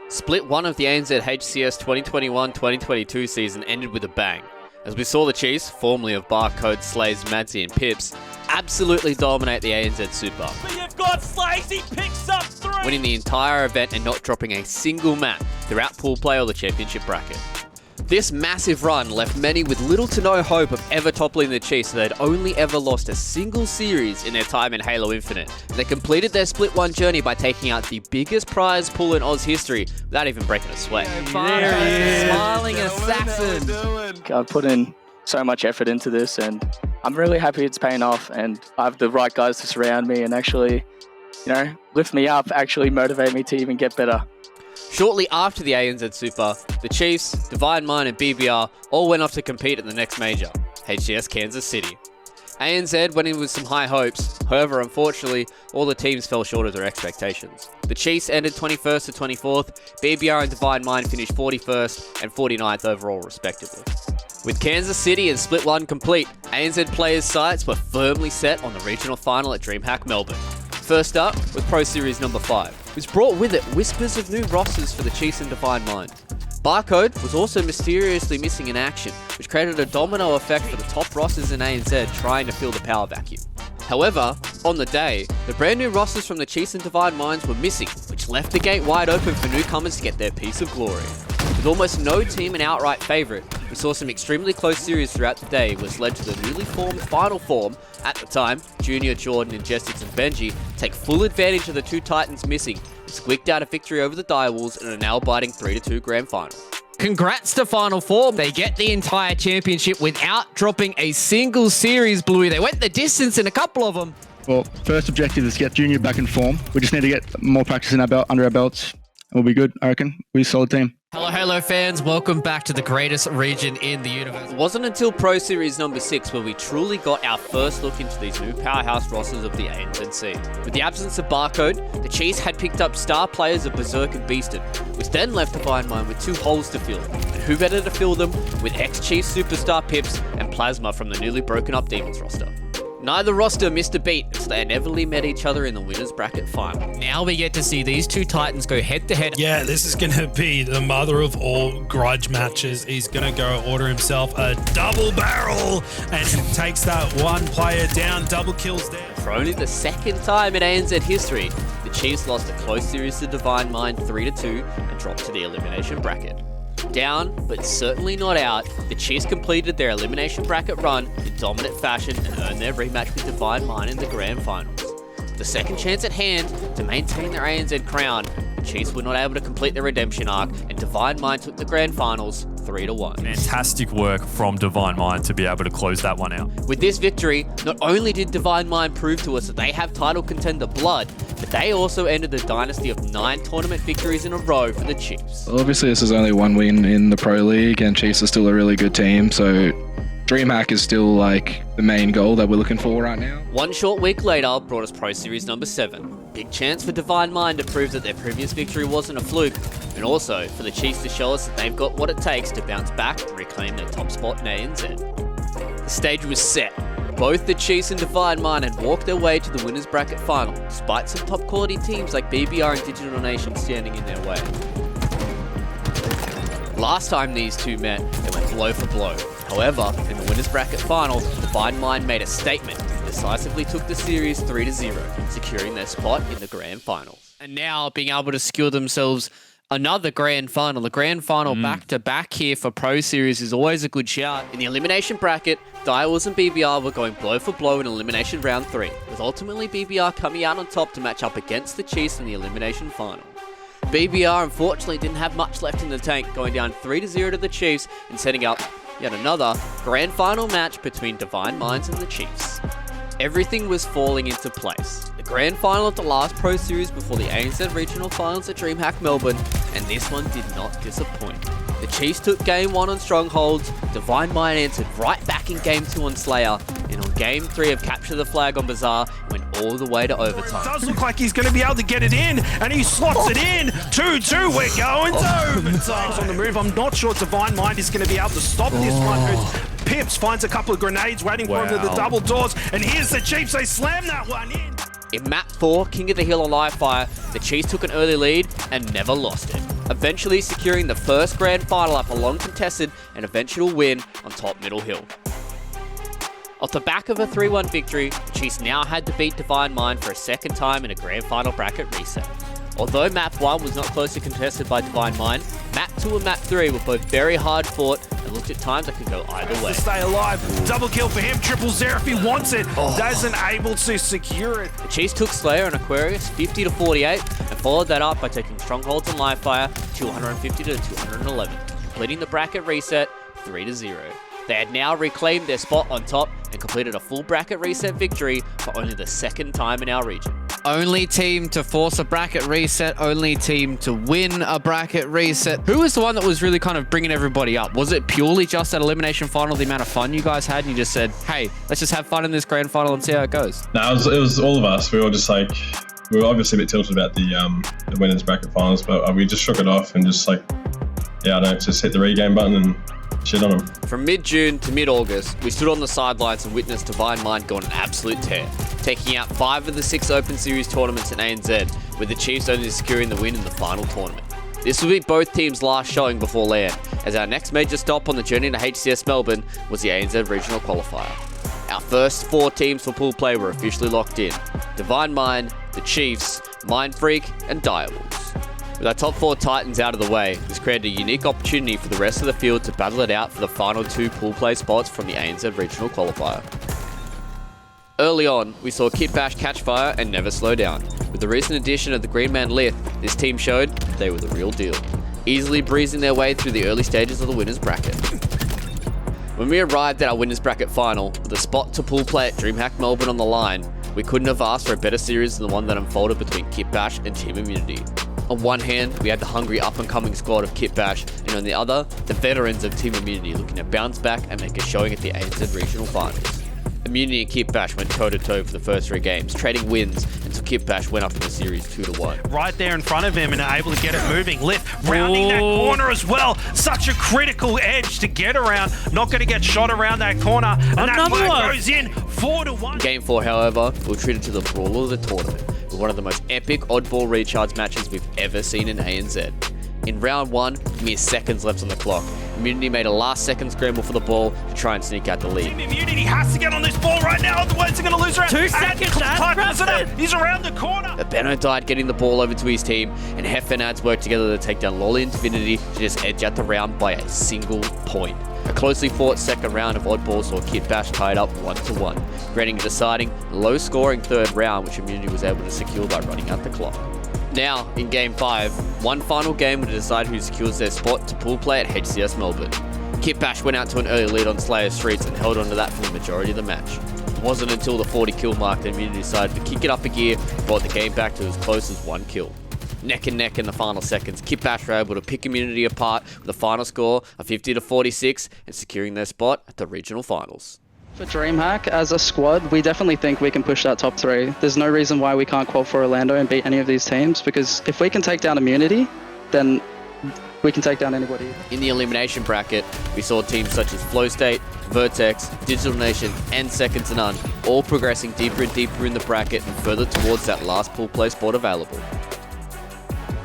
Split 1 of the ANZ HCS 2021-2022 season ended with a bang, as we saw the Chiefs, formerly of Barcode, Slays, Madsy and Pips, absolutely dominate the ANZ Super. But you've got Slays, he picks up 3! Winning the entire event and not dropping a single map throughout pool play or the championship bracket. This massive run left many with little to no hope of ever toppling the Chiefs, so they'd only ever lost a single series in their time in Halo Infinite. They completed their Split 1 journey by taking out the biggest prize pool in Oz history without even breaking a sweat. There he is. Smiling assassin. I've put in so much effort into this and I'm really happy it's paying off, and I have the right guys to surround me and actually, lift me up, actually motivate me to even get better. Shortly after the ANZ Super, the Chiefs, Divine Mind and BBR all went off to compete at the next major, HCS Kansas City. ANZ went in with some high hopes, however unfortunately all the teams fell short of their expectations. The Chiefs ended 21st to 24th, BBR and Divine Mind finished 41st and 49th overall respectively. With Kansas City and Split 1 complete, ANZ players' sights were firmly set on the regional final at Dreamhack Melbourne. First up was Pro Series number 5, which brought with it whispers of new rosters for the Chiefs and Divine Mind. Barcode was also mysteriously missing in action, which created a domino effect for the top rosters in ANZ trying to fill the power vacuum. However, on the day, the brand new rosters from the Chiefs and Divine Minds were missing, which left the gate wide open for newcomers to get their piece of glory. With almost no team an outright favourite, we saw some extremely close series throughout the day, which led to the newly formed Final Form, at the time, Junior, Jordan, Injustice and Benji, take full advantage of the two Titans missing, and squeaked out a victory over the Direwolves in a nail-biting 3-2 grand final. Congrats to Final Four. They get the entire championship without dropping a single series, Bluey. They went the distance in a couple of them. Well, first objective is get Junior back in form. We just need to get more practice in under our belts. We'll be good, I reckon. We're a solid team. Hello fans, welcome back to the greatest region in the universe. It wasn't until Pro Series number 6 where we truly got our first look into these new powerhouse rosters of the ANZ. With the absence of Barcode, the Chiefs had picked up star players of Berserk and Beaston, which then left Divine Mind with 2 holes to fill. And who better to fill them with ex-Chiefs superstar Pips and Plasma from the newly broken up Demons roster. Neither roster missed a beat until they inevitably met each other in the winners bracket final. Now we get to see these two Titans go head to head. Yeah, this is going to be the mother of all grudge matches. He's going to go order himself a double barrel and takes that one player down, double kills there. For only the second time in ANZ history, the Chiefs lost a close series to Divine Mind 3-2 and dropped to the elimination bracket. Down, but certainly not out, the Chiefs completed their elimination bracket run in dominant fashion and earned their rematch with Divine Mind in the grand finals. The second chance at hand to maintain their ANZ crown, the Chiefs were not able to complete their redemption arc, and Divine Mind took the grand finals 3-1. Fantastic work from Divine Mind to be able to close that one out. With this victory, not only did Divine Mind prove to us that they have title contender blood, but they also ended the dynasty of 9 tournament victories in a row for the Chiefs. Well, obviously, this is only one win in the Pro League, and Chiefs are still a really good team, so Dreamhack is still like the main goal that we're looking for right now. One short week later brought us Pro Series number 7. Big chance for Divine Mind to prove that their previous victory wasn't a fluke, and also for the Chiefs to show us that they've got what it takes to bounce back and reclaim their top spot in ANZ. The stage was set. Both the Chiefs and Divine Mind had walked their way to the winners bracket final, despite some top quality teams like BBR and Digital Nation standing in their way. Last time these two met, they went blow for blow. However, in the winners bracket final, Divine Mind made a statement and decisively took the series 3-0, securing their spot in the grand finals. And now being able to secure themselves another grand final. The grand final back-to-back here for Pro Series is always a good shout. In the elimination bracket, Direwolves and BBR were going blow for blow in elimination round 3, with ultimately BBR coming out on top to match up against the Chiefs in the elimination final. BBR unfortunately didn't have much left in the tank, going down 3-0 to the Chiefs and setting up yet another grand final match between Divine Minds and the Chiefs. Everything was falling into place. The grand final of the last Pro Series before the ANZ Regional Finals at Dreamhack Melbourne, and this one did not disappoint. The Chiefs took Game 1 on Strongholds, Divine Mind answered right back in Game 2 on Slayer, and on Game 3 of Capture the Flag on Bazaar, went all the way to overtime. It does look like he's going to be able to get it in, and he slots it in. 2-2, we're going to overtime. On the move, I'm not sure Divine Mind is going to be able to stop this one. Pips finds a couple of grenades waiting for him to the double doors, and here's the Chiefs, they slam that one in. In Map 4, King of the Hill on Live Fire, the Chiefs took an early lead and never lost it. eventually securing the first grand final up a long contested and eventual win on top Middle Hill. Off the back of a 3-1 victory, the Chiefs now had to beat Divine Mind for a second time in a grand final bracket reset. Although Map 1 was not closely contested by Divine Mind, Map 2 and Map 3 were both very hard fought and looked at times that could go either way. To stay alive, double kill for him, triple zero if he wants it, doesn't able to secure it. The Chiefs took Slayer and Aquarius 50 to 48 and followed that up by taking Strongholds and Livefire 250 to 211, completing the bracket reset 3-0. They had now reclaimed their spot on top and completed a full bracket reset victory for only the second time in our region. Only team to force a bracket reset, only team to win a bracket reset. Who was the one that was really kind of bringing everybody up? Was it purely just that elimination final, the amount of fun you guys had, and you just said, hey, let's just have fun in this grand final and see how it goes? No, it was all of us. We were just like, we were obviously a bit tilted about the winners bracket finals, but we just shook it off and just like, yeah, I don't just hit the regame button and shit on them. From mid-June to mid-August, we stood on the sidelines and witnessed Divine Mind go on an absolute tear, taking out 5 of the 6 Open Series tournaments in ANZ, with the Chiefs only securing the win in the final tournament. This will be both teams' last showing before land, as our next major stop on the journey to HCS Melbourne was the ANZ Regional Qualifier. Our first 4 teams for pool play were officially locked in: Divine Mind, the Chiefs, Mindfreak, and Direwolves. With our top 4 Titans out of the way, this created a unique opportunity for the rest of the field to battle it out for the final 2 pool play spots from the ANZ Regional Qualifier. Early on, we saw Kitbash catch fire and never slow down. With the recent addition of the Green Man Lith, this team showed they were the real deal, easily breezing their way through the early stages of the winners bracket. When we arrived at our winners bracket final, with a spot to pool play at Dreamhack Melbourne on the line, we couldn't have asked for a better series than the one that unfolded between Kitbash and TeamImmunity. On one hand, we had the hungry up-and-coming squad of Kitbash, and on the other, the veterans of TeamImmunity looking to bounce back and make a showing at the ANZ Regional Finals. Immunity and Kitbash went toe-to-toe for the first 3 games, trading wins until Kitbash went up in the series 2-1. Right there in front of him and able to get it moving. Lift, rounding that corner as well. Such a critical edge to get around. Not going to get shot around that corner. And that one goes in 4-1. Game 4, however, we were treated to the brawl of the tournament, with one of the most epic oddball recharge matches we've ever seen in ANZ. In round 1, mere seconds left on the clock, Immunity made a last-second scramble for the ball to try and sneak out the lead. Immunity has to get on this ball right now, otherwise they're going to lose around. 2 seconds, he's around the corner. But Benno died getting the ball over to his team, and Hef and Ads worked together to take down Lolly and Divinity to just edge out the round by a single point. A closely fought second round of oddballs saw Kitbash tied up 1-1, creating a deciding, low-scoring third round which Immunity was able to secure by running out the clock. Now, in Game 5, one final game will decide who secures their spot to pool play at HCS Melbourne. Kitbash went out to an early lead on Slayer Streets and held onto that for the majority of the match. It wasn't until the 40 kill mark that Immunity decided to kick it up a gear and brought the game back to as close as 1 kill. Neck and neck in the final seconds, Kitbash were able to pick Immunity apart with a final score of 50 to 46 and securing their spot at the regional finals. For Dreamhack, as a squad, we definitely think we can push that top 3. There's no reason why we can't qual for Orlando and beat any of these teams, because if we can take down Immunity, then we can take down anybody. In the elimination bracket, we saw teams such as Flow State, Vertex, Digital Nation, and Second to None all progressing deeper and deeper in the bracket and further towards that last pool play spot available.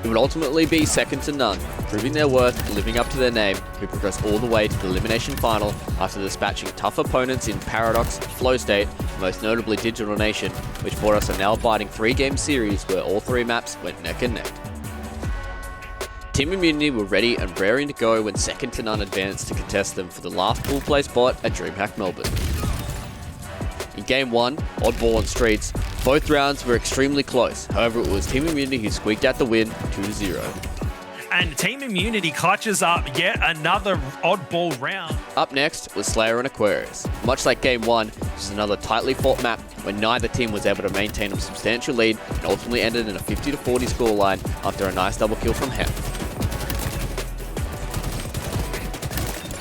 It would ultimately be Second to None, proving their worth and living up to their name, who progressed all the way to the elimination final after dispatching tough opponents in Paradox, Flow State, most notably Digital Nation, which brought us a nail-biting 3-game series where all 3 maps went neck and neck. TeamImmunity were ready and raring to go when Second to None advanced to contest them for the last pool play spot at Dreamhack Melbourne. In Game 1, oddball on Streets, both rounds were extremely close. However, it was TeamImmunity who squeaked out the win 2-0. And TeamImmunity clutches up yet another oddball round. Up next was Slayer and Aquarius. Much like Game 1, this was another tightly fought map where neither team was able to maintain a substantial lead and ultimately ended in a 50 to 40 scoreline after a nice double kill from Hef.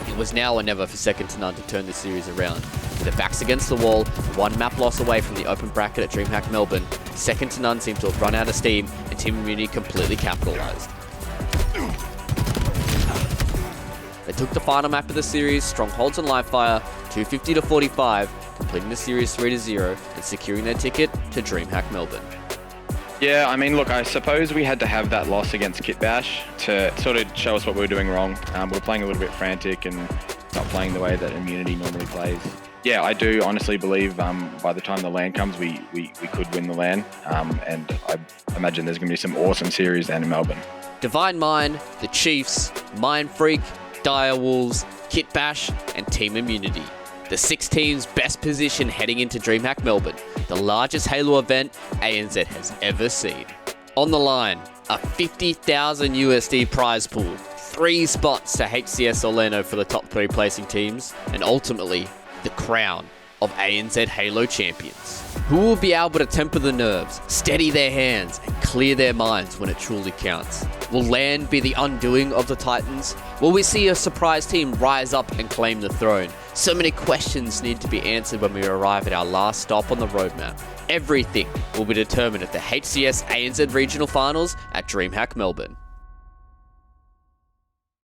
It was now or never for Second to None to turn this series around. With their backs against the wall, 1 map loss away from the open bracket at Dreamhack Melbourne, Second to None seemed to have run out of steam and TeamImmunity completely capitalised. They took the final map of the series, Strongholds and Livefire, 250 to 45, completing the series 3-0 and securing their ticket to Dreamhack Melbourne. Yeah, I mean, look, I suppose we had to have that loss against Kitbash to sort of show us what we were doing wrong. We were playing a little bit frantic and not playing the way that Immunity normally plays. Yeah, I do honestly believe by the time the LAN comes, we could win the LAN. And I imagine there's going to be some awesome series down in Melbourne. Divine Mind, the Chiefs, Mindfreak, Dire Wolves, Kitbash, and TeamImmunity. The 6 teams best positioned heading into Dreamhack Melbourne, the largest Halo event ANZ has ever seen. On the line, a 50,000 USD prize pool, 3 spots to HCS Orlando for the top 3 placing teams, and ultimately, the crown of ANZ Halo champions. Who will be able to temper the nerves, steady their hands, and clear their minds when it truly counts? Will LAN be the undoing of the Titans? Will we see a surprise team rise up and claim the throne? So many questions need to be answered when we arrive at our last stop on the roadmap. Everything will be determined at the HCS ANZ Regional Finals at Dreamhack Melbourne.